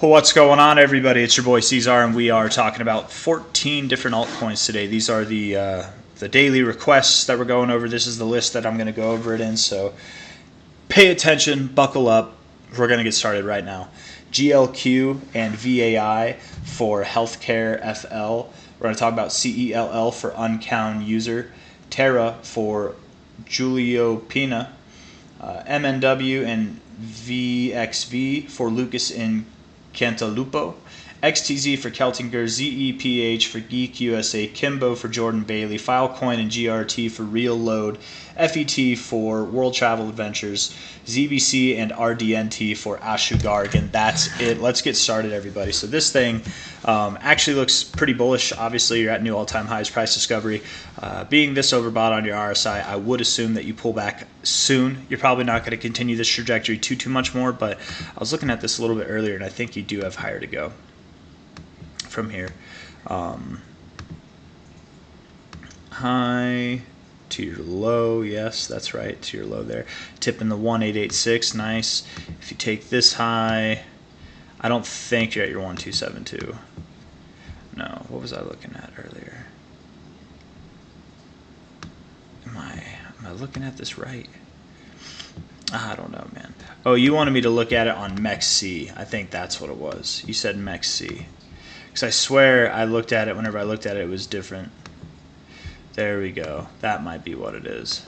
What's going on, everybody? It's your boy C-Zar, and we are talking about 14 different altcoins today. These are the daily requests that we're going over. This is the list that I'm going to go over it in, so pay attention, buckle up. We're going to get started right now. GLQ and VAAI for healthcare FL. We're going to talk about CELL for uncounted user, TERA for Julio Pina, MNW and VXV for Lucas in Cantalupo, XTZ for Keltinger, ZEPH for Geek USA, KIMBO for Jordan Bailey, Filecoin and GRT for Real Load, FET for World Travel Adventures, ZBC and RDNT for Ashugarg, and that's it. Let's get started, everybody. So this thing actually looks pretty bullish. Obviously, you're at new all-time highs, price discovery. Being this overbought on your RSI, I would assume that you pull back soon. You're probably not going to continue this trajectory too much more, but I was looking at this a little bit earlier, and I think you do have higher to go from here. High to your low, yes, that's right, to your low there. Tipping the 1886, nice. If you take this high, I don't think you're at your 1272. No, what was I looking at earlier? Am I looking at this right? I don't know, man. Oh, you wanted me to look at it on MEXC. I think that's what it was. You said MEXC. Because I swear I looked at it, whenever I looked at it, it was different. There we go. That might be what it is.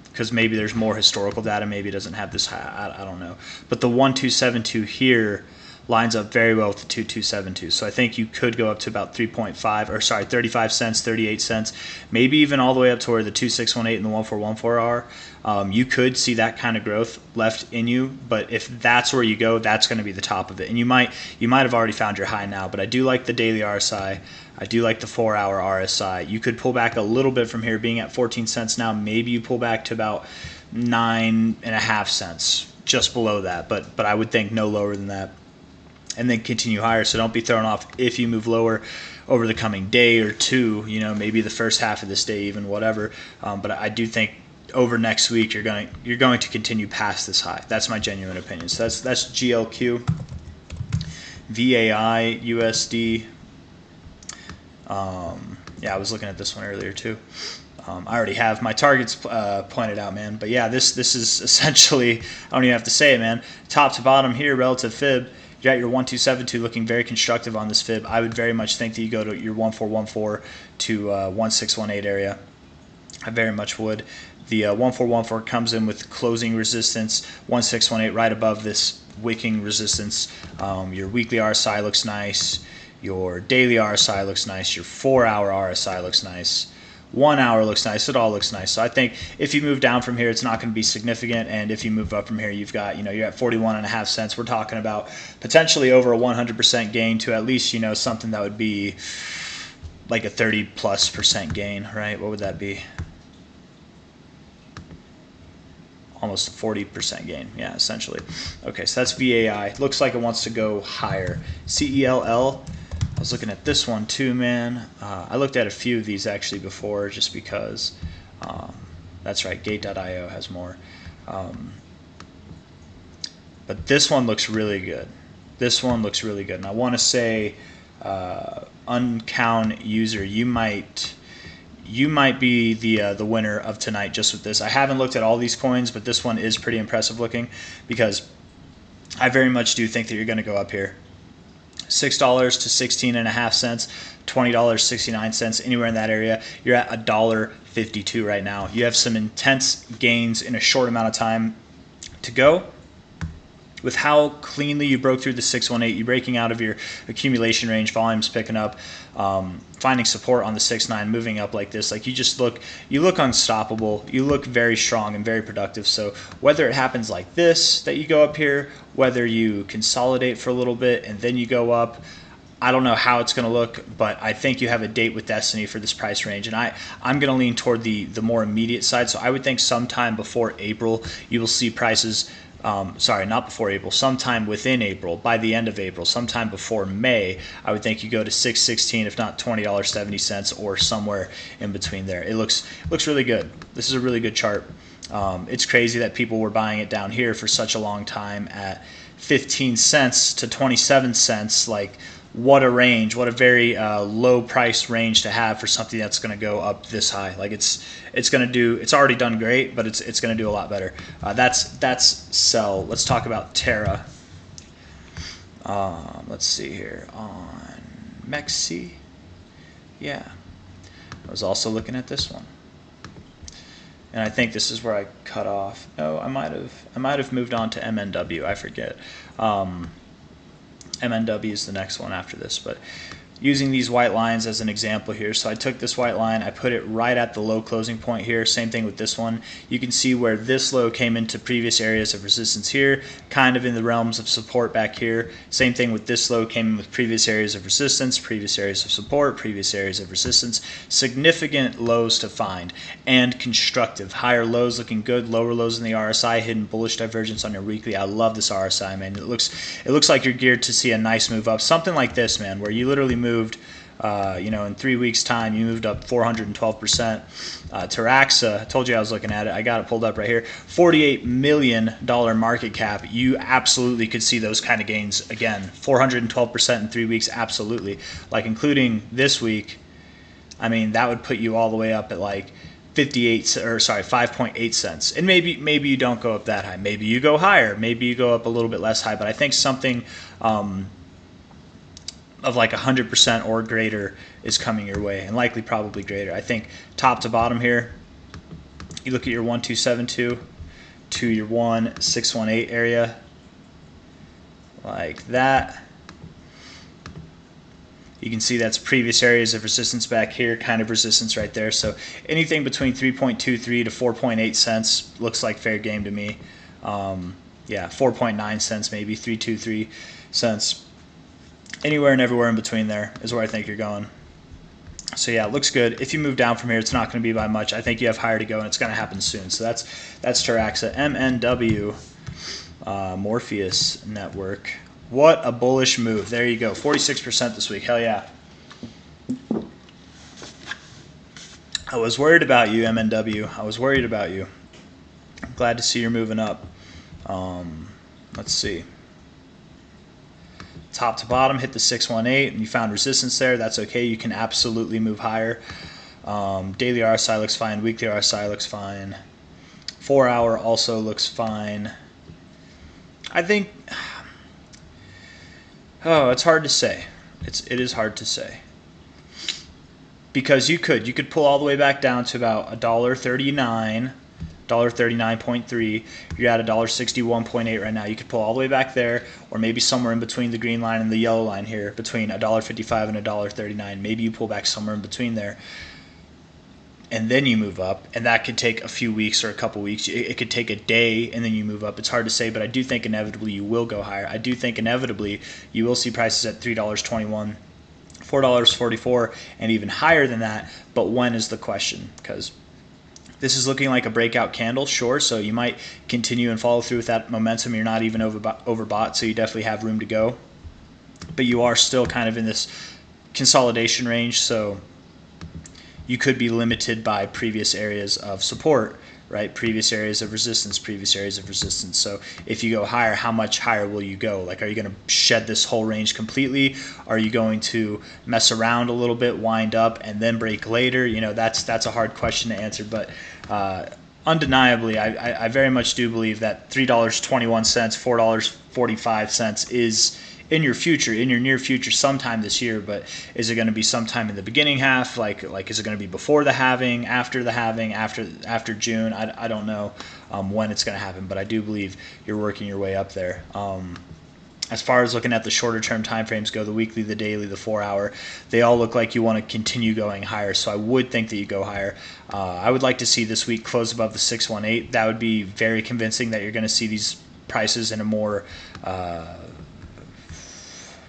Because maybe there's more historical data. Maybe it doesn't have this high. I don't know. But the 1272 here lines up very well with the 2272. So I think you could go up to about 35 cents, 38 cents, maybe even all the way up to where the 2618 and the 1414 are. You could see that kind of growth left in you, but if that's where you go, that's going to be the top of it. And you might have already found your high now, but I do like the daily RSI. I do like the 4-hour RSI. You could pull back a little bit from here, being at 14 cents now. Maybe you pull back to about 9.5 cents, just below that, but I would think no lower than that, and then continue higher. So don't be thrown off if you move lower over the coming day or two, maybe the first half of this day, even, whatever. But I do think over next week you're going to continue past this high. That's my genuine opinion. So that's GLQ, VAAI, USD. Yeah, I was looking at this one earlier too. I already have my targets pointed out, man. But yeah, this is essentially, I don't even have to say it, man. Top to bottom here, relative fib. You're at your 1272, looking very constructive on this fib. I would very much think that you go to your 1414 to 1618 area. I very much would. The 1414 comes in with closing resistance, 1618 right above this wicking resistance. Your weekly RSI looks nice. Your daily RSI looks nice. Your 4-hour RSI looks nice. 1 hour looks nice. It all looks nice. So I think if you move down from here, it's not going to be significant. And if you move up from here, you've got, you're at 41.5 cents. We're talking about potentially over a 100% gain to at least, something that would be like a 30+% gain, right? What would that be? Almost a 40% gain. Yeah, essentially. Okay, so that's VAI. Looks like it wants to go higher. CELL. I was looking at this one too, man. I looked at a few of these actually before, just because. That's right, Gate.io has more. But this one looks really good. This one looks really good. And I want to say, uncount user, you might be the winner of tonight just with this. I haven't looked at all these coins, but this one is pretty impressive looking, because I very much do think that you're going to go up here. $6 to 16.5 cents, $20.69, anywhere in that area. You're at $1.52 right now. You have some intense gains in a short amount of time to go. With how cleanly you broke through the 618, you breaking out of your accumulation range, volumes picking up, finding support on the 6.9, moving up like this, like you look unstoppable. You look very strong and very productive. So whether it happens like this, that you go up here, whether you consolidate for a little bit and then you go up, I don't know how it's going to look, but I think you have a date with destiny for this price range. And I'm going to lean toward the more immediate side. So I would think sometime before April, you will see prices. Sorry, not before April, sometime within April, by the end of April, sometime before May, I would think you go to $6.16, if not $20.70, or somewhere in between there. It looks really good. This is a really good chart. It's crazy that people were buying it down here for such a long time at 15 cents to 27 cents. Like, what a range, what a very low price range to have for something that's going to go up this high. Like, it's going to do, it's already done great, but it's going to do a lot better. That's sell. Let's talk about TERA. Let's see here on MEXC. Yeah, I was also looking at this one, and I think this is where I cut off. No, I might have moved on to MNW. I forget. MNW is the next one after this, but using these white lines as an example here. So I took this white line, I put it right at the low closing point here. Same thing with this one. You can see where this low came into previous areas of resistance here, kind of in the realms of support back here. Same thing with this low, came in with previous areas of resistance, previous areas of support, previous areas of resistance. Significant lows to find and constructive. Higher lows looking good, lower lows in the RSI, hidden bullish divergence on your weekly. I love this RSI, man. It looks like you're geared to see a nice move up. Something like this, man, where you literally moved, in 3 weeks' time, you moved up 412%. TERA, I told you I was looking at it. I got it pulled up right here. $48 million market cap. You absolutely could see those kind of gains again. 412% in 3 weeks, absolutely. Like, including this week, I mean, that would put you all the way up at like 5.8 cents. And maybe you don't go up that high. Maybe you go higher. Maybe you go up a little bit less high. But I think something of like 100% or greater is coming your way, and likely probably greater. I think top to bottom here, you look at your 1272 to your 1618 area, like that. You can see that's previous areas of resistance back here, kind of resistance right there. So anything between 3.23 to 4.8 cents looks like fair game to me. Yeah, 4.9 cents maybe, 3.23 cents. Anywhere and everywhere in between there is where I think you're going. So yeah, it looks good. If you move down from here, it's not going to be by much. I think you have higher to go, and it's going to happen soon. So that's TERA. MNW, Morpheus Network. What a bullish move. There you go. 46% this week. Hell yeah. I was worried about you, MNW. I was worried about you. I'm glad to see you're moving up. Let's see. Top to bottom, hit the 618, and you found resistance there. That's okay. You can absolutely move higher. Daily RSI looks fine. Weekly RSI looks fine. 4 hour also looks fine. I think, it's hard to say. It is hard to say, because you could pull all the way back down to about $1.39. $1.39.3. You're at $1.61.8 right now. You could pull all the way back there, or maybe somewhere in between the green line and the yellow line here, between $1.55 and $1.39. Maybe you pull back somewhere in between there, and then you move up, and that could take a few weeks or a couple weeks. It could take a day, and then you move up. It's hard to say, but I do think inevitably you will go higher. I do think inevitably you will see prices at $3.21, $4.44, and even higher than that. But when is the question? Because this is looking like a breakout candle, sure, so you might continue and follow through with that momentum. You're not even overbought, so you definitely have room to go. But you are still kind of in this consolidation range, so you could be limited by previous areas of support, right? Previous areas of resistance, previous areas of resistance. So if you go higher, how much higher will you go? Like, are you going to shed this whole range completely? Are you going to mess around a little bit, wind up, and then break later? That's a hard question to answer, but undeniably, I very much do believe that $3.21, $4.45 is in your future, in your near future, sometime this year. But is it going to be sometime in the beginning half? Like is it going to be before the halving, after the halving, after June? I don't know when it's going to happen, but I do believe you're working your way up there. As far as looking at the shorter term time frames go, the weekly, the daily, the 4 hour, they all look like you want to continue going higher. So I would think that you go higher. I would like to see this week close above the 618. That would be very convincing that you're going to see these prices in a more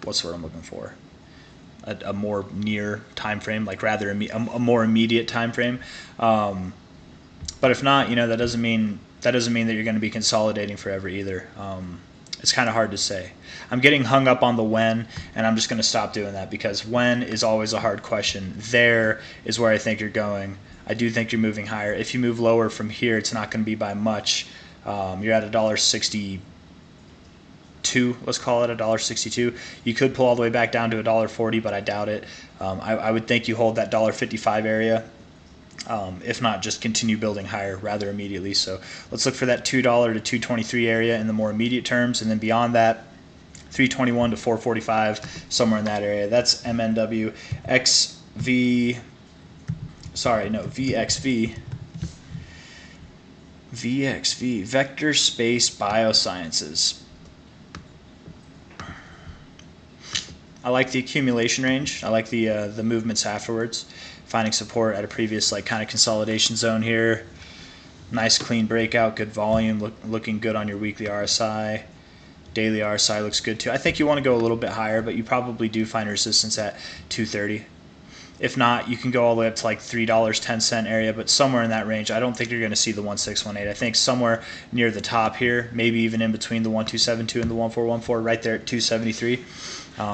what's the word I'm looking for? A more near time frame, like rather a more immediate time frame. But if not, that doesn't mean that you're going to be consolidating forever either. It's kind of hard to say. I'm getting hung up on the when, and I'm just going to stop doing that, because when is always a hard question. There is where I think you're going. I do think you're moving higher. If you move lower from here, it's not going to be by much. You're at $1.62 $1.62, let's call it $1.62. You could pull all the way back down to $1.40, but I doubt it. I would think you hold that $1.55 area. If not, just continue building higher rather immediately. So let's look for that $2 to $2.23 area in the more immediate terms, and then beyond that, $3.21 to $4.45, somewhere in that area. That's MNW. VXV, Vector Space Biosciences. I like the accumulation range. I like the movements afterwards. Finding support at a previous like kind of consolidation zone here. Nice clean breakout, good volume, looking good on your weekly RSI. Daily RSI looks good too. I think you want to go a little bit higher, but you probably do find resistance at 230. If not, you can go all the way up to like $3.10 area, but somewhere in that range. I don't think you're going to see the 1618. I think somewhere near the top here, maybe even in between the 1272 and the 1414, right there at 273.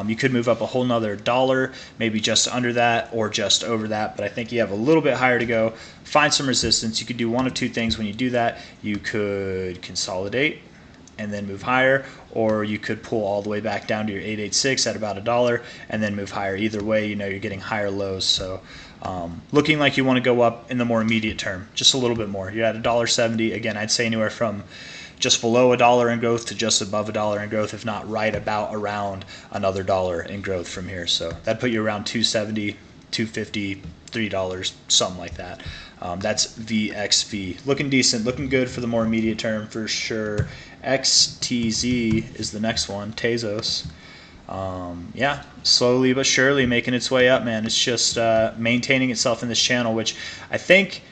You could move up a whole nother dollar, maybe just under that or just over that, but I think you have a little bit higher to go. Find some resistance. You could do one of two things when you do that. You could consolidate and then move higher, or you could pull all the way back down to your 886 at about $1 and then move higher. Either way, you know you're getting higher lows. So looking like you want to go up in the more immediate term, just a little bit more. You're at $1.70. Again, I'd say anywhere from just below $1 in growth to just above $1 in growth, if not right about around another $1 in growth from here. So that'd put you around 270, 250, $3, something like that. That's VXV. Looking decent, looking good for the more immediate term for sure. XTZ is the next one, Tezos. Yeah, slowly but surely making its way up, man. It's just maintaining itself in this channel, which I think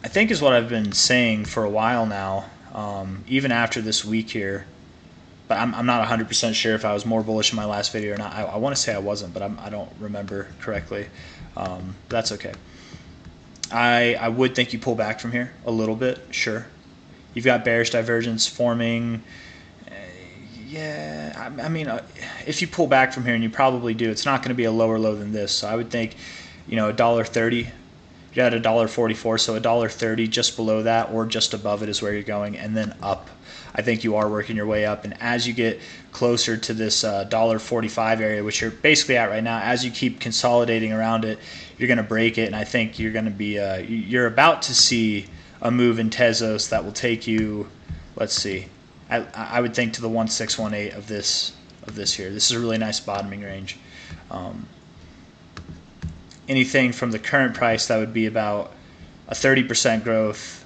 is what I've been saying for a while now, even after this week here. But I'm not 100% sure if I was more bullish in my last video or not. I want to say I wasn't, but I don't remember correctly. That's okay. I would think you pull back from here a little bit, sure. You've got bearish divergence forming. Yeah, I mean, if you pull back from here, and you probably do, it's not going to be a lower low than this. So I would think, you know, $1.30. You're at $1.44, so $1.30 just below that or just above it is where you're going, and then up. I think you are working your way up, and as you get closer to this $1.45 area, which you're basically at right now, as you keep consolidating around it, you're going to break it, and I think you're going to be you're about to see a move in Tezos that will take you, let's see, I would think to the 1618 of this here. This is a really nice bottoming range. Anything from the current price that would be about a 30% growth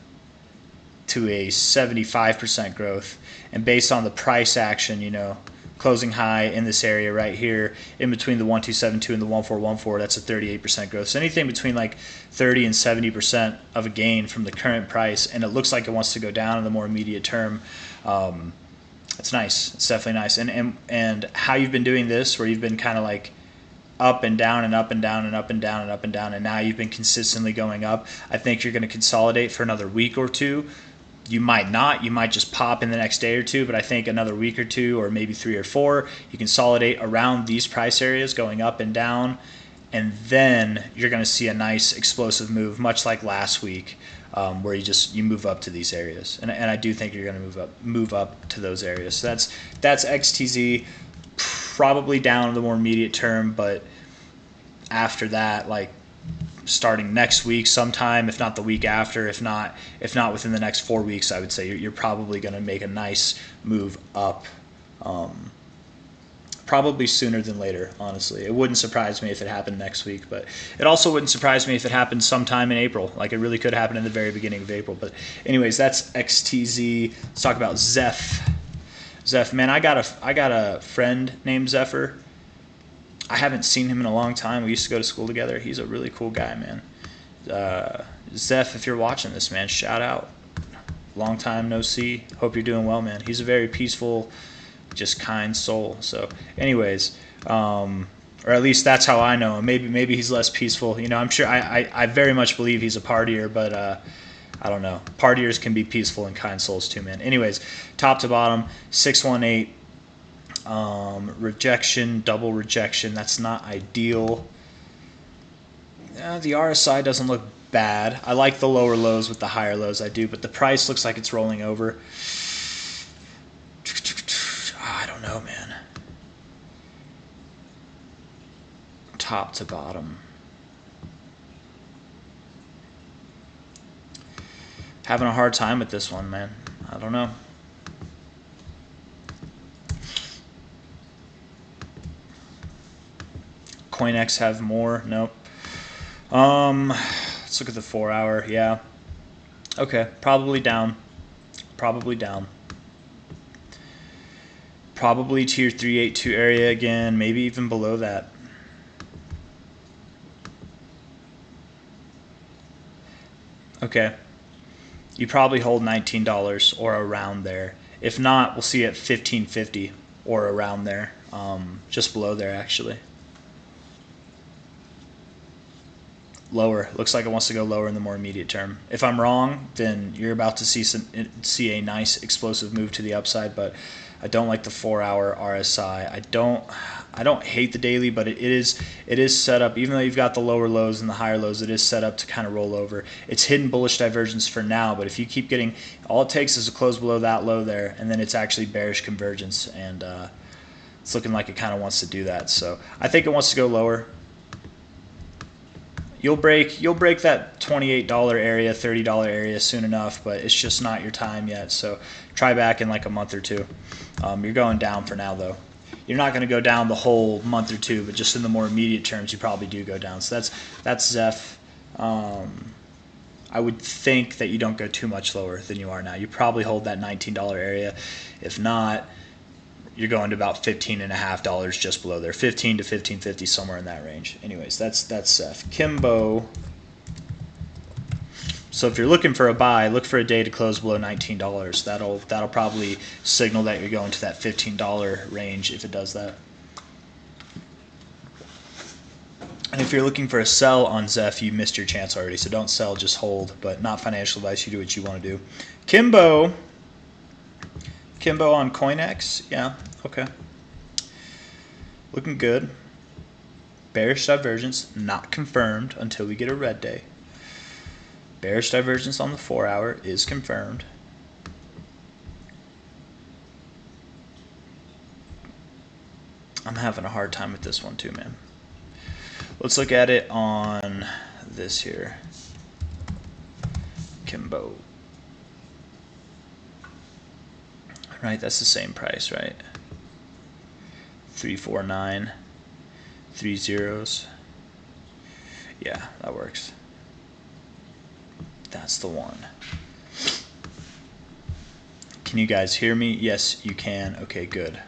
to a 75% growth, and based on the price action, you know, closing high in this area right here in between the 1272 and the 1414, that's a 38% growth. So anything between like 30 and 70% of a gain from the current price, and it looks like it wants to go down in the more immediate term. It's nice. It's definitely nice. And how you've been doing this, where you've been kind of like up and down and up and down and up and down and up and down, and now you've been consistently going up. I think you're going to consolidate for another week or two. You might not. You might just pop in the next day or two, but I think another week or two, or maybe 3 or 4, you consolidate around these price areas going up and down, and then you're going to see a nice explosive move, much like last week, where you move up to these areas. And I do think you're going to move up to those areas. So that's XTZ, probably down in the more immediate term, but after that, like starting next week sometime, if not the week after, if not within the next 4 weeks, I would say you're probably going to make a nice move up, probably sooner than later, honestly. It wouldn't surprise me if it happened next week, but it also wouldn't surprise me if it happened sometime in April. Like, it really could happen in the very beginning of April. But anyways, that's XTZ. Let's talk about Zeph, man, I got a friend named Zephyr. I haven't seen him in a long time. We used to go to school together. He's a really cool guy, man. Zeph, if you're watching this, man, shout out. Long time no see. Hope you're doing well, man. He's a very peaceful, just kind soul. So anyways, or at least that's how I know him. Maybe he's less peaceful. You know, I'm sure I very much believe he's a partier, but I don't know. Partiers can be peaceful and kind souls too, man. Anyways, top to bottom, 618. Rejection, double rejection. That's not ideal. The RSI doesn't look bad. I like the lower lows with the higher lows. I do, but the price looks like it's rolling over. I don't know, top to bottom. Having a hard time with this one, man. I don't know. CoinX have more? Nope. Let's look at the 4 hour. Yeah. Okay. Probably down. Probably down. Probably tier 382 area again. Maybe even below that. Okay. You probably hold $19 or around there. If not, we'll see it at $15.50 or around there. Just below there, actually. Lower. Looks like it wants to go lower in the more immediate term. If I'm wrong, then you're about to see a nice explosive move to the upside, but I don't like the 4 hour RSI. I don't hate the daily, but it is set up, even though you've got the lower lows and the higher lows, it is set up to kind of roll over. It's hidden bullish divergence for now, but if you keep getting, all it takes is a close below that low there, and then it's actually bearish convergence, and it's looking like it kind of wants to do that. So I think it wants to go lower. You'll break that $28 area, $30 area soon enough, but it's just not your time yet. So try back in like a month or two. You're going down for now, though. You're not going to go down the whole month or two, but just in the more immediate terms, you probably do go down. So that's Zeph. I would think that you don't go too much lower than you are now. You probably hold that $19 area. If not, you're going to about $15.50 just below there, $15 to $15.50, somewhere in that range. Anyways, that's Zeph. KIMBO. So if you're looking for a buy, look for a day to close below $19. That'll probably signal that you're going to that $15 range if it does that. And if you're looking for a sell on Zeph, you missed your chance already. So don't sell, just hold. But not financial advice. You do what you want to do. KIMBO on CoinX. Yeah, okay. Looking good. Bearish divergence, not confirmed until we get a red day. Bearish divergence on the 4 hour is confirmed. I'm having a hard time with this one too, man. Let's look at it on this here. KIMBO. Right, that's the same price, right? 349, 3 zeros. Yeah, that works. That's the one. Can you guys hear me? Yes, you can. Okay, good.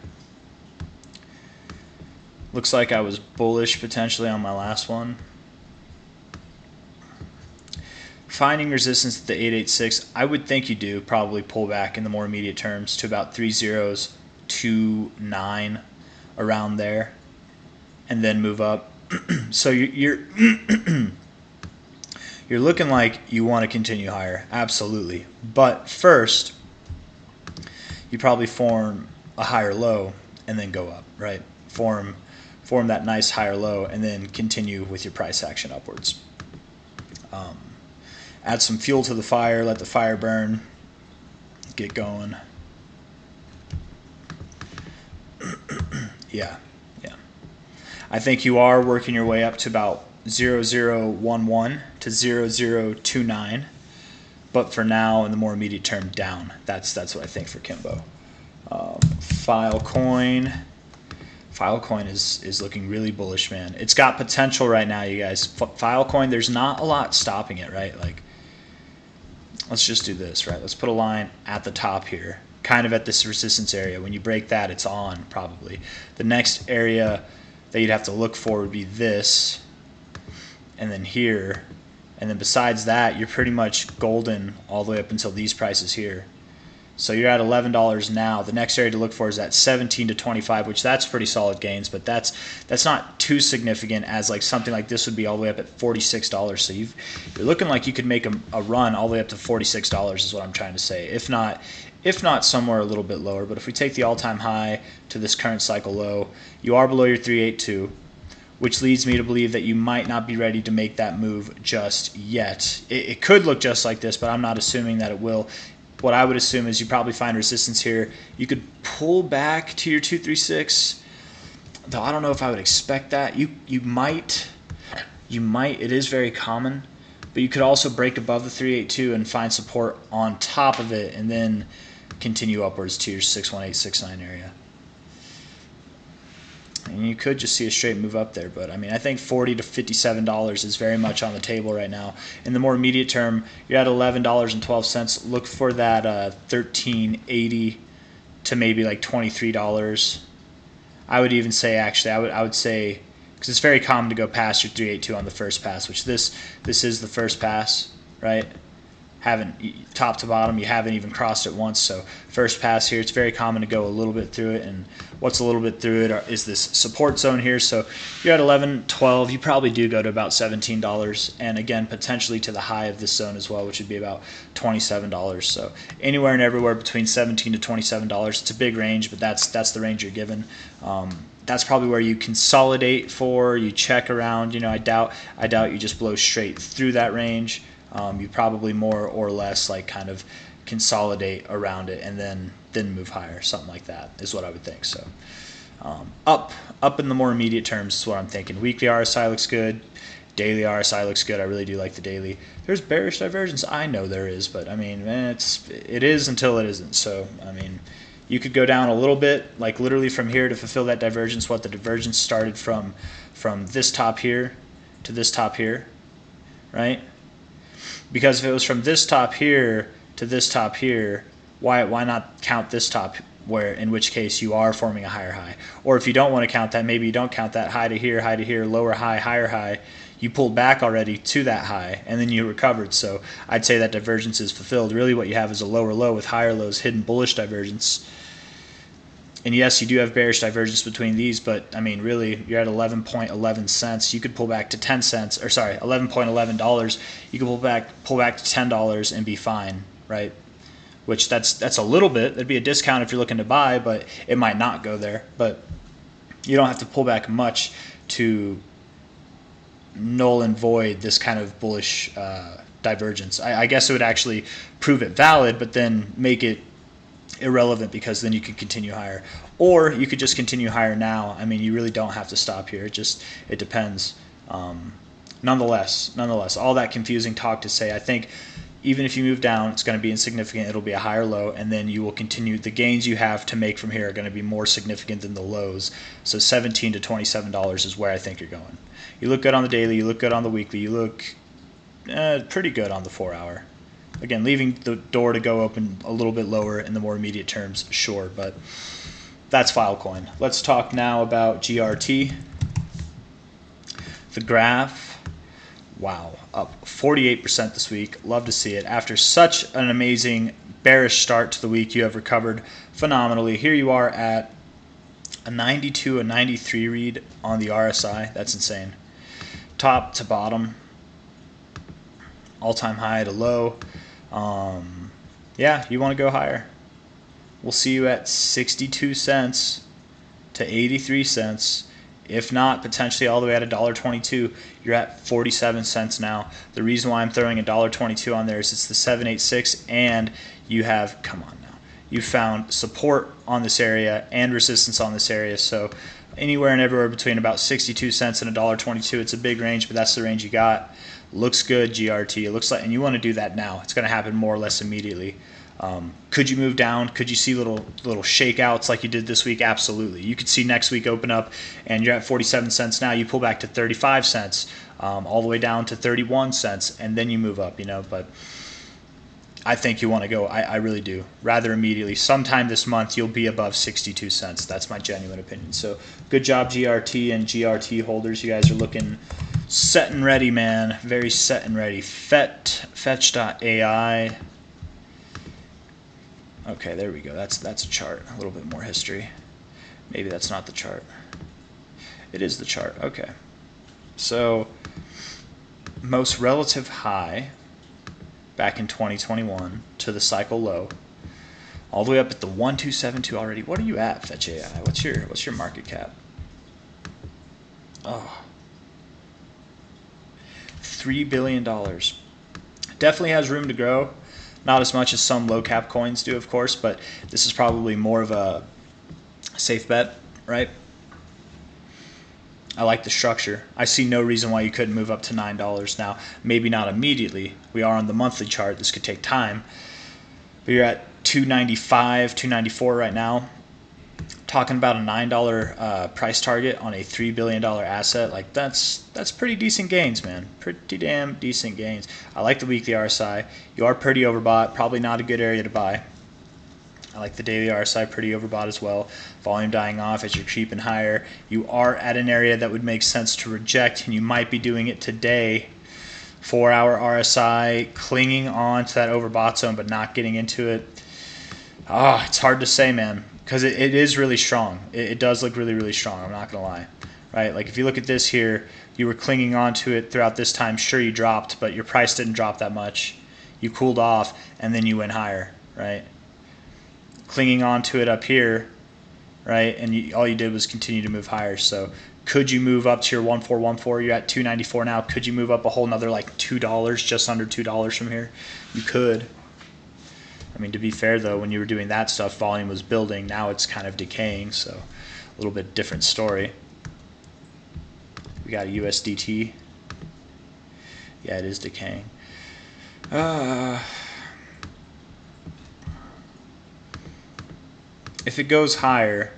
Looks like I was bullish potentially on my last one. Finding resistance at the 886, I would think you do probably pull back in the more immediate terms to about 3029, around there, and then move up. So you're you're looking like you want to continue higher, absolutely. But first, you probably form a higher low and then go up, right? Form that nice higher low and then continue with your price action upwards. Add some fuel to the fire, let the fire burn, get going. Yeah. I think you are working your way up to about 0011 to 0029, but for now, in the more immediate term, down. That's what I think for KIMBO. Filecoin is looking really bullish, man. It's got potential right now, you guys. Filecoin, there's not a lot stopping it, right? Like, let's just do this, right? Let's put a line at the top here, kind of at this resistance area. When you break that, it's on, probably. The next area that you'd have to look for would be this, and then here. And then besides that, you're pretty much golden all the way up until these prices here. So you're at $11 now. The next area to look for is at 17 to 25, which that's pretty solid gains, but that's not too significant as like something like this would be all the way up at $46. So you're looking like you could make a run all the way up to $46 is what I'm trying to say. If not somewhere a little bit lower. But if we take the all-time high to this current cycle low, you are below your 382, which leads me to believe that you might not be ready to make that move just yet. It could look just like this, but I'm not assuming that it will. What I would assume is you probably find resistance here. You could pull back to your 236. though I don't know if I would expect that. You might. It is very common, but you could also break above the 382 and find support on top of it, and then continue upwards to your 618, 69 area. And you could just see a straight move up there, but I mean, I think $40 to $57 is very much on the table right now. In the more immediate term, you're at $11.12. Look for that $13.80 to maybe like $23. I would even say, actually, I would say, because it's very common to go past your 382 on the first pass, which this is the first pass, right? Top to bottom, you haven't even crossed it once. So first pass here, it's very common to go a little bit through it. And what's a little bit through it is this support zone here. So you're at 11.12. You probably do go to about $17, and again potentially to the high of this zone as well, which would be about $27. So anywhere and everywhere between $17 to $27. It's a big range, but that's the range you're given. That's probably where you consolidate for. You check around. I doubt you just blow straight through that range. You probably more or less like kind of consolidate around it and then move higher, something like that is what I would think. So up in the more immediate terms is what I'm thinking. Weekly RSI looks good. Daily RSI looks good. I really do like the daily. There's bearish divergence. I know there is, but I mean, it is until it isn't. So I mean, you could go down a little bit, like literally from here to fulfill that divergence. What the divergence started from this top here to this top here, right? Because if it was from this top here to this top here, why not count this top, where in which case you are forming a higher high? Or if you don't want to count that, maybe you don't count that high to here, lower high, higher high. You pulled back already to that high, and then you recovered. So I'd say that divergence is fulfilled. Really what you have is a lower low with higher lows, hidden bullish divergence. And yes, you do have bearish divergence between these, but I mean, really, you're at 11.11 cents. You could pull back to 10 cents, or sorry, $11.11. You could pull back to $10 and be fine, right? Which that's a little bit. That'd be a discount if you're looking to buy, but it might not go there. But you don't have to pull back much to null and void this kind of bullish divergence. I guess it would actually prove it valid, but then make it irrelevant, because then you could continue higher, or you could just continue higher now. I mean, you really don't have to stop here. It depends. Nonetheless, all that confusing talk to say, I think even if you move down, it's going to be insignificant. It'll be a higher low, and then you will continue. The gains you have to make from here are going to be more significant than the lows. So $17 to $27 is where I think you're going. You look good on the daily. You look good on the weekly. You look pretty good on the 4-hour. Again, leaving the door to go open a little bit lower in the more immediate terms, sure, but that's Filecoin. Let's talk now about GRT. The graph, wow, up 48% this week. Love to see it. After such an amazing bearish start to the week, you have recovered phenomenally. Here you are at a 92, a 93 read on the RSI. That's insane. Top to bottom, all-time high to low. Yeah, you want to go higher. We'll see you at 62 cents to 83 cents. If not, potentially all the way at $1.22. You're at 47 cents now. The reason why I'm throwing $1.22 on there is it's the 786, and you have, come on now, you found support on this area and resistance on this area. So anywhere and everywhere between about 62 cents and $1.22. It's a big range, but that's the range you got. Looks good, GRT. It looks like, and you want to do that now. It's going to happen more or less immediately. Could you move down? Could you see little shakeouts like you did this week? Absolutely. You could see next week open up, and you're at 47 cents now. You pull back to 35 cents, all the way down to 31 cents, and then you move up. But I think you want to go. I really do. Rather immediately. Sometime this month, you'll be above 62 cents. That's my genuine opinion. So good job, GRT and GRT holders. You guys are looking set and ready, man. Very set and ready. Fetch.ai. Okay, there we go. That's a chart. A little bit more history. Maybe that's not the chart. It is the chart. Okay. So most relative high back in 2021 to the cycle low, all the way up at the 1272 already. What are you at, Fetch AI? What's your market cap? Oh, $3 billion. Definitely has room to grow. Not as much as some low cap coins do, of course, but this is probably more of a safe bet, right? I like the structure. I see no reason why you couldn't move up to $9 now. Maybe not immediately. We are on the monthly chart. This could take time. But you're at $295, $294 right now. Talking about a $9 price target on a $3 billion asset, like that's pretty decent gains, man. Pretty damn decent gains. I like the weekly RSI. You are pretty overbought. Probably not a good area to buy. I like the daily RSI, pretty overbought as well. Volume dying off as you're creeping higher. You are at an area that would make sense to reject, and you might be doing it today. 4-hour RSI, clinging on to that overbought zone but not getting into it. It's hard to say, man, because it is really strong. It does look really, really strong. I'm not going to lie. Right? Like if you look at this here, you were clinging on to it throughout this time. Sure, you dropped, but your price didn't drop that much. You cooled off, and then you went higher, right? Clinging on to it up here, right? And all you did was continue to move higher. So could you move up to your 1414? You're at 294 now. Could you move up a whole nother like $2, just under $2 from here? You could. I mean, to be fair though, when you were doing that stuff, volume was building. Now it's kind of decaying, so a little bit different story. We got a USDT. Yeah, it is decaying. If it goes higher,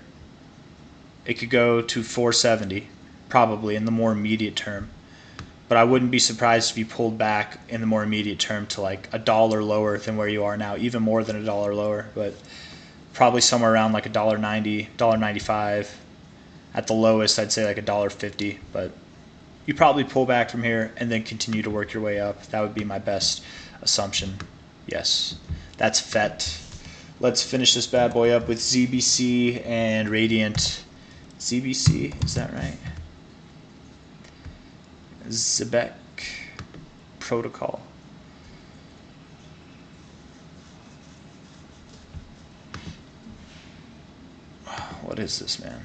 it could go to 470, probably in the more immediate term. But I wouldn't be surprised if you pulled back in the more immediate term to like $1 lower than where you are now, even more than $1 lower, but probably somewhere around like $1.90, $1.95. At the lowest, I'd say like $1.50, but you probably pull back from here and then continue to work your way up. That would be my best assumption. Yes, that's FET. Let's finish this bad boy up with ZBC and Radiant. ZBC, is that right? ZBC protocol. What is this, man?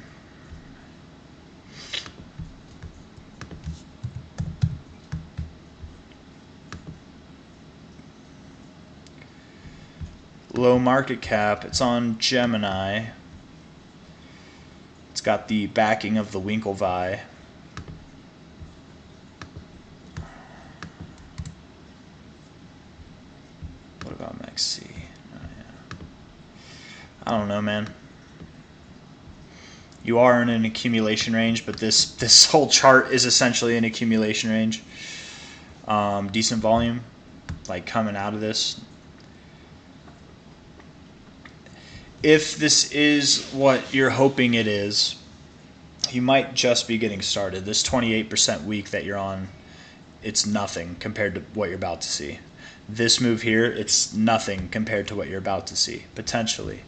Low market cap. It's on Gemini. It's got the backing of the VAAI. What about MaxC? Oh, yeah. I don't know, man. You are in an accumulation range, but this whole chart is essentially an accumulation range. Decent volume, like coming out of this. If this is what you're hoping it is, you might just be getting started. This 28% week that you're on, it's nothing compared to what you're about to see. This move here, it's nothing compared to what you're about to see, potentially.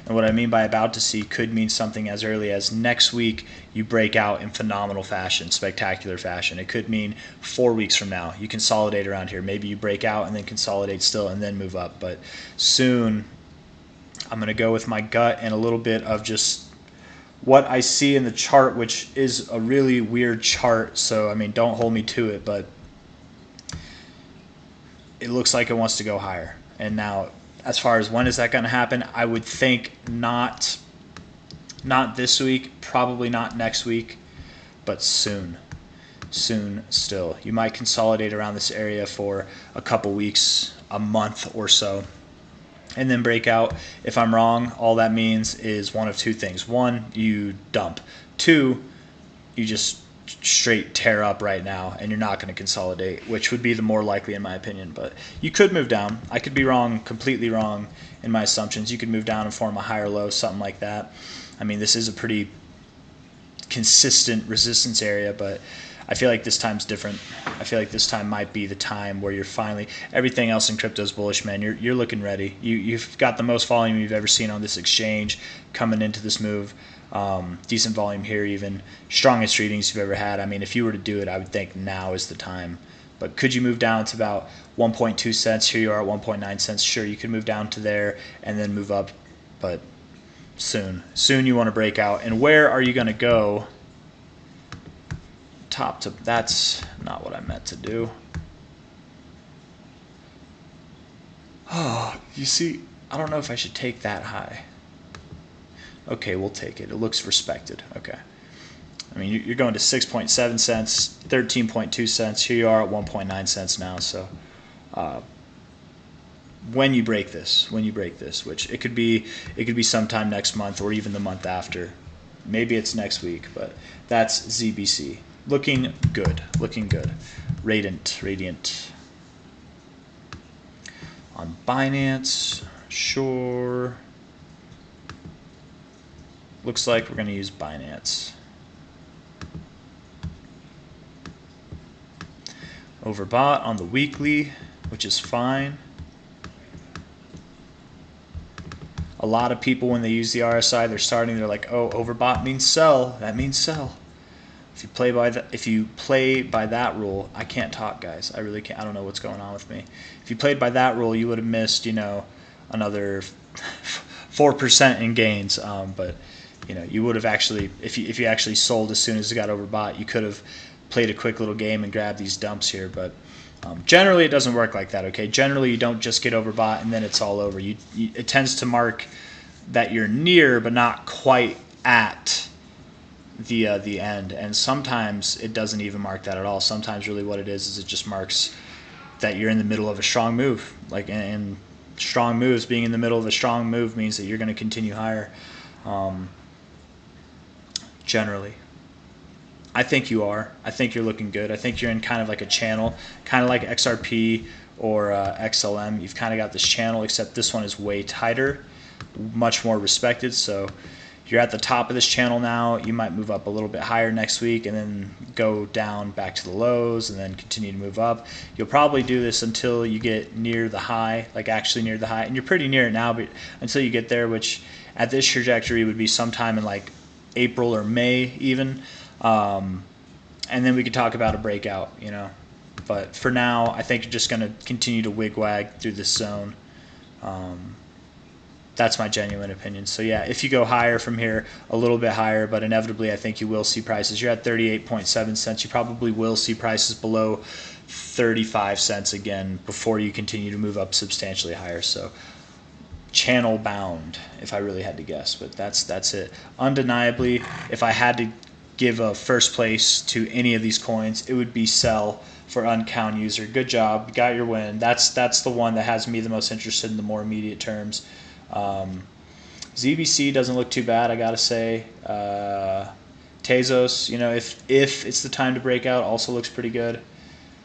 And what I mean by about to see could mean something as early as next week you break out in phenomenal fashion, spectacular fashion. It could mean 4 weeks from now you consolidate around here. Maybe you break out and then consolidate still and then move up. But soon I'm going to go with my gut and a little bit of just what I see in the chart, which is a really weird chart. So, I mean, don't hold me to it, but it looks like it wants to go higher. And now, as far as when is that going to happen, I would think not this week, probably not next week, but soon. Soon still. You might consolidate around this area for a couple weeks, a month or so, and then break out. If I'm wrong, all that means is one of two things. One, you dump. Two, you just straight tear up right now and you're not going to consolidate, which would be the more likely in my opinion. But you could move down. I could be wrong, completely wrong in my assumptions. You could move down and form a higher low, something like that. I mean, this is a pretty consistent resistance area, but I feel like this time's different. I feel like this time might be the time where you're finally, everything else in crypto is bullish, man. You're looking ready. You've got the most volume you've ever seen on this exchange coming into this move. Decent volume here, even strongest readings you've ever had. I mean, if you were to do it, I would think now is the time. But could you move down to about 1.2 cents? Here you are at 1.9 cents. Sure, you could move down to there and then move up, but soon you want to break out. And where are you going to go? Top to, that's not what I meant to do. Oh, you see, I don't know if I should take that high. Okay, we'll take it. It looks respected. Okay. I mean, you're going to 6.7 cents, 13.2 cents. Here you are at 1.9 cents now. So when you break this, which it could be sometime next month or even the month after. Maybe it's next week, but that's ZBC. Looking good. Radiant. On Binance, sure. Looks like we're going to use Binance. Overbought on the weekly, which is fine. A lot of people, when they use the RSI, they're like, oh, overbought means sell. That means sell. If you play by that rule, I can't talk, guys. I really can't. I don't know what's going on with me. If you played by that rule, you would have missed, another 4% in gains. But you would have actually, if you actually sold as soon as it got overbought, you could have played a quick little game and grabbed these dumps here. But generally, it doesn't work like that. Okay, generally you don't just get overbought and then it's all over. It tends to mark that you're near, but not quite at the end, and sometimes it doesn't even mark that at all. Sometimes really what it is it just marks that you're in the middle of a strong move. Like in strong moves, being in the middle of a strong move means that you're going to continue higher. Generally, I think you are. I think you're looking good. I think you're in kind of like a channel, kind of like XRP or XLM. You've kind of got this channel, except this one is way tighter, much more respected. So you're at the top of this channel now. You might move up a little bit higher next week and then go down back to the lows and then continue to move up. You'll probably do this until you get near the high, like actually near the high. And you're pretty near it now, but until you get there, which at this trajectory would be sometime in like April or May even. And then we could talk about a breakout, But for now, I think you're just going to continue to wig-wag through this zone. That's my genuine opinion. So yeah, if you go higher from here, a little bit higher, but inevitably I think you will see prices. You're at 38.7 cents. You probably will see prices below 35 cents again before you continue to move up substantially higher. So channel bound, if I really had to guess, but that's it. Undeniably, if I had to give a first place to any of these coins, it would be sell for uncount user. Good job, you got your win. That's the one that has me the most interested in the more immediate terms. ZBC doesn't look too bad, I gotta say. Tezos, if it's the time to break out, also looks pretty good.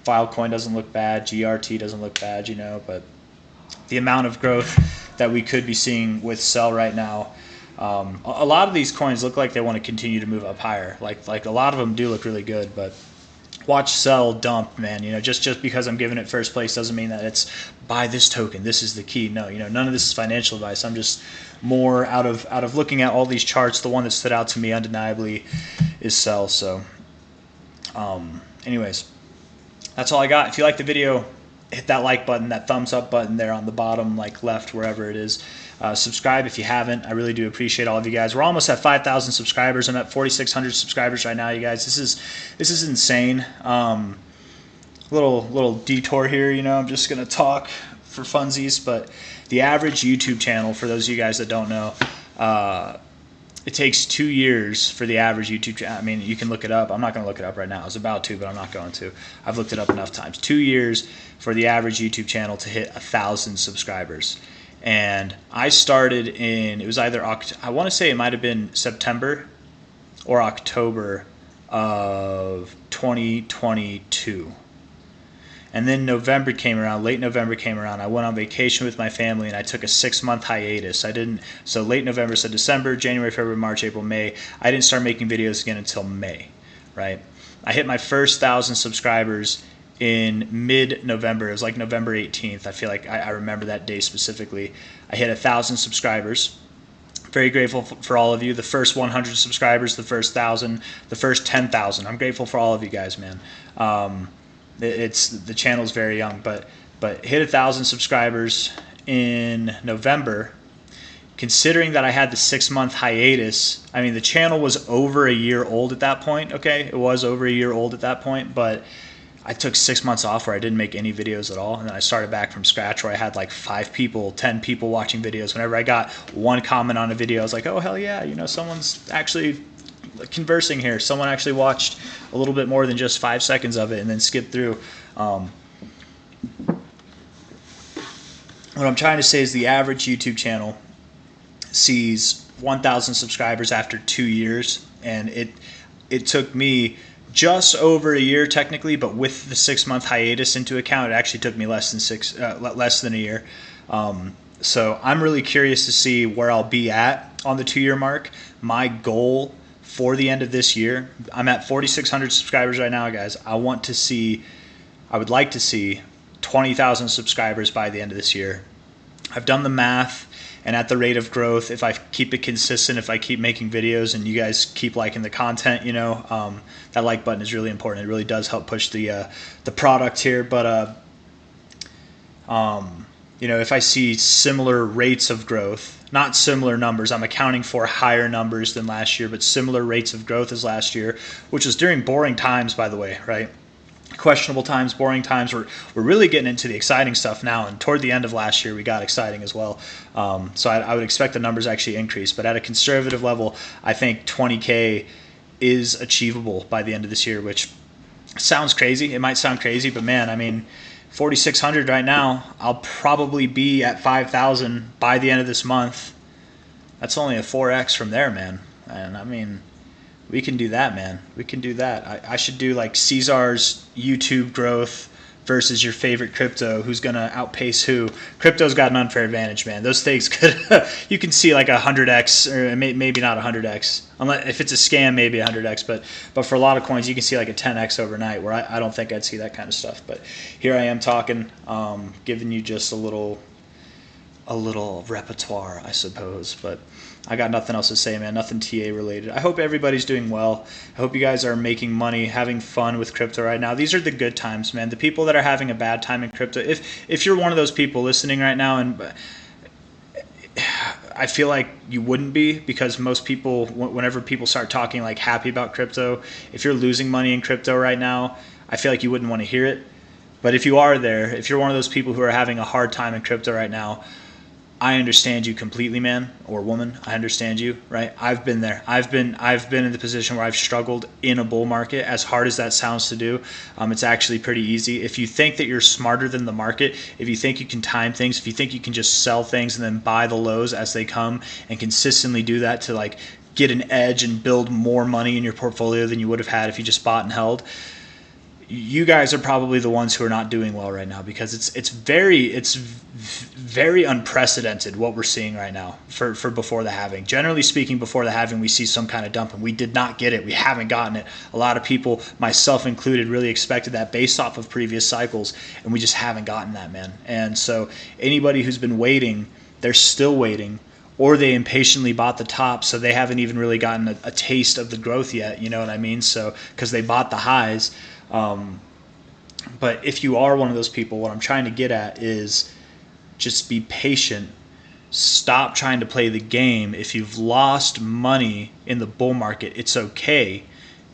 Filecoin doesn't look bad. GRT doesn't look bad, but the amount of growth that we could be seeing with sell right now, a lot of these coins look like they want to continue to move up higher. Like a lot of them do look really good, but watch sell dump, man. Just because I'm giving it first place doesn't mean that it's buy this token, this is the key. No, none of this is financial advice. I'm just more out of looking at all these charts. The one that stood out to me undeniably is sell. So anyways, that's all I got. If you like the video, hit that like button, that thumbs up button there on the bottom, like left, wherever it is. Subscribe if you haven't. I really do appreciate all of you guys. We're almost at 5,000 subscribers. I'm at 4,600 subscribers right now, you guys. This is insane. Little detour here. I'm just gonna talk for funsies, but the average YouTube channel, for those of you guys that don't know, it takes 2 years for the average YouTube channel. I mean, you can look it up. I'm not going to look it up right now. I was about to, but I'm not going to. I've looked it up enough times. 2 years for the average YouTube channel to hit 1,000 subscribers. And I started in, it was either, I want to say it might have been September or October of 2022. And then November came around, late November came around. I went on vacation with my family and I took a 6-month hiatus. So late November, so December, January, February, March, April, May. I didn't start making videos again until May, right? I hit my first 1,000 subscribers in mid-November. It was like November 18th. I feel like I remember that day specifically. I hit 1,000 subscribers. Very grateful for all of you. The first 100 subscribers, the first 1,000, the first 10,000. I'm grateful for all of you guys, man. The channel's very young, but hit 1,000 subscribers in November. Considering that I had the 6-month hiatus, I mean, the channel was over a year old at that point. Okay, it was over a year old at that point, but I took 6 months off where I didn't make any videos at all, and then I started back from scratch where I had like 5 people, 10 people watching videos. Whenever I got one comment on a video, I was like, oh hell yeah, someone's actually conversing here. Someone actually watched a little bit more than just 5 seconds of it and then skipped through. What I'm trying to say is the average YouTube channel sees 1,000 subscribers after 2 years, and it took me just over a year technically, but with the 6-month hiatus into account, it actually took me less than a year. So I'm really curious to see where I'll be at on the 2-year mark. My goal for the end of this year, I'm at 4,600 subscribers right now, guys. I would like to see 20,000 subscribers by the end of this year. I've done the math, and at the rate of growth, if I keep it consistent, if I keep making videos and you guys keep liking the content, that like button is really important. It really does help push the product here. But if I see similar rates of growth, not similar numbers, I'm accounting for higher numbers than last year, but similar rates of growth as last year, which was during boring times, by the way, right? Questionable times, boring times. We're really getting into the exciting stuff now, and toward the end of last year we got exciting as well. So I would expect the numbers actually increase, but at a conservative level, I think 20K is achievable by the end of this year, which sounds crazy. It might sound crazy, but man, I mean, 4,600 right now, I'll probably be at 5,000 by the end of this month. That's only a 4x from there, man. And I mean, we can do that, man. We can do that. I should do like C-Zar's YouTube growth versus your favorite crypto. Who's going to outpace who? Crypto's got an unfair advantage, man. Those things could, you can see like 100x, or maybe not 100x. Unless, if it's a scam, maybe 100x. But for a lot of coins, you can see like a 10x overnight, where I don't think I'd see that kind of stuff. But here I am talking, giving you just a little repertoire, I suppose. But I got nothing else to say, man. Nothing TA related. I hope everybody's doing well. I hope you guys are making money, having fun with crypto right now. These are the good times, man. The people that are having a bad time in crypto, if you're one of those people listening right now, and I feel like you wouldn't be, because most people, whenever people start talking like happy about crypto, if you're losing money in crypto right now, I feel like you wouldn't want to hear it. But if you are there, if you're one of those people who are having a hard time in crypto right now, I understand you completely, man, or woman. I understand you, right? I've been there. I've been in the position where I've struggled in a bull market. As hard as that sounds to do, it's actually pretty easy. If you think that you're smarter than the market, if you think you can time things, if you think you can just sell things and then buy the lows as they come and consistently do that to like get an edge and build more money in your portfolio than you would have had if you just bought and held, you guys are probably the ones who are not doing well right now, because it's very unprecedented what we're seeing right now for before the halving. Generally speaking, before the halving, we see some kind of dump, and we did not get it. We haven't gotten it. A lot of people, myself included, really expected that based off of previous cycles, and we just haven't gotten that, man. And so anybody who's been waiting, they're still waiting, or they impatiently bought the top, so they haven't even really gotten a taste of the growth yet, you know what I mean? So because they bought the highs. But if you are one of those people, what I'm trying to get at is just be patient. Stop trying to play the game. If you've lost money in the bull market, it's okay.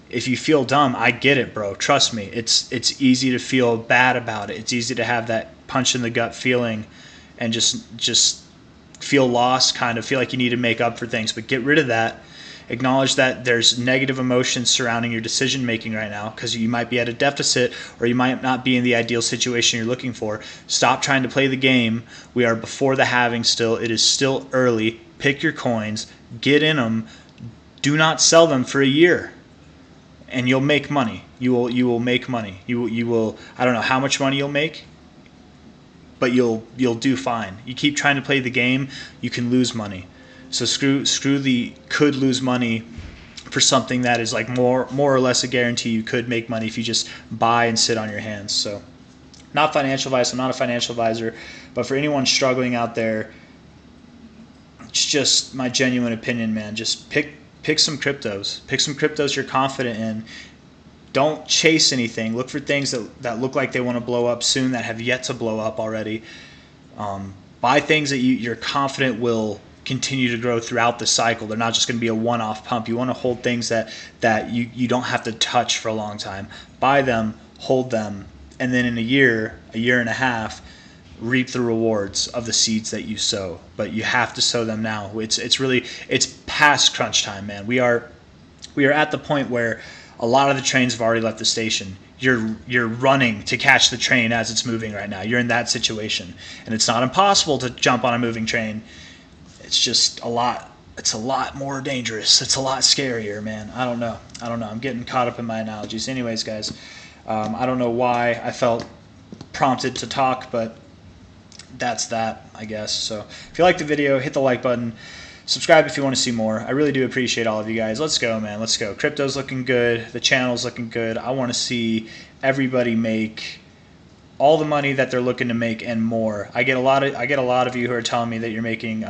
If you feel dumb, I get it, bro. Trust me. It's easy to feel bad about it. It's easy to have that punch in the gut feeling and just feel lost, kind of feel like you need to make up for things. But get rid of that. Acknowledge that there's negative emotions surrounding your decision making right now, because you might be at a deficit or you might not be in the ideal situation you're looking for. Stop trying to play the game. We are before the halving still. It is still early. Pick your coins, get in them. Do not sell them for a year, and you'll make money. You will make money. You will. I don't know how much money you'll make, but you'll do fine. You keep trying to play the game, you can lose money. So screw the could lose money for something that is like more or less a guarantee you could make money if you just buy and sit on your hands. So not financial advice. I'm not a financial advisor, but for anyone struggling out there, it's just my genuine opinion, man. Just pick some cryptos. Pick some cryptos you're confident in. Don't chase anything. Look for things that look like they want to blow up soon, that have yet to blow up already. Buy things that you're confident will continue to grow throughout the cycle. They're not just going to be a one-off pump. You want to hold things that you don't have to touch for a long time. Buy them, hold them, and then in a year and a half, reap the rewards of the seeds that you sow. But you have to sow them now. It's past crunch time, man. We are we are at the point where a lot of the trains have already left the station. You're running to catch the train as it's moving right now. You're in that situation, and it's not impossible to jump on a moving train. It's just a lot. It's a lot more dangerous. It's a lot scarier, man. I don't know. I'm getting caught up in my analogies. Anyways, guys, I don't know why I felt prompted to talk, but that's that, I guess. So if you like the video, hit the like button. Subscribe if you want to see more. I really do appreciate all of you guys. Let's go, man. Let's go. Crypto's looking good. The channel's looking good. I want to see everybody make all the money that they're looking to make and more. I get a lot of you who are telling me that you're making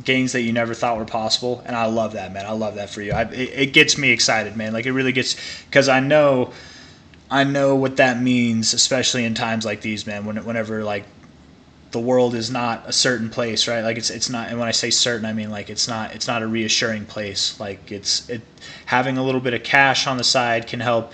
gains that you never thought were possible, and I love that, man. I love that for you. It gets me excited, man. Like, it really gets, because I know what that means, especially in times like these, man. Whenever like the world is not a certain place, right? Like it's not, and when I say certain, I mean like it's not a reassuring place. Like having a little bit of cash on the side can help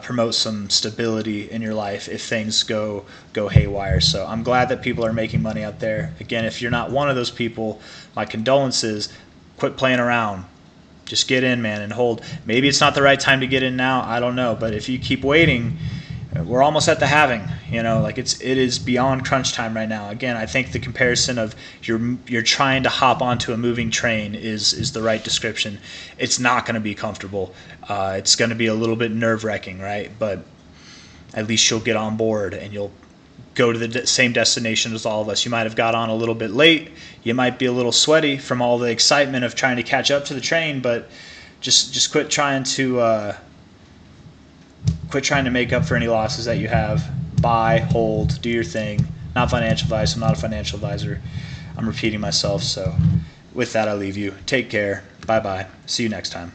promote some stability in your life if things go haywire. So I'm glad that people are making money out there. Again, if you're not one of those people, my condolences. Quit playing around. Just get in, man, and hold. Maybe it's not the right time to get in now. I don't know, but if you keep waiting, we're almost at the halving. You know, like it is beyond crunch time right now. Again, I think the comparison of you're trying to hop onto a moving train is the right description. It's not going to be comfortable. It's going to be a little bit nerve-wracking, right? But at least you'll get on board and you'll go to the same destination as all of us. You might have got on a little bit late. You might be a little sweaty from all the excitement of trying to catch up to the train, but just quit trying to make up for any losses that you have. Buy, hold, do your thing. Not financial advice. I'm not a financial advisor. I'm repeating myself. So with that, I leave you. Take care. Bye-bye. See you next time.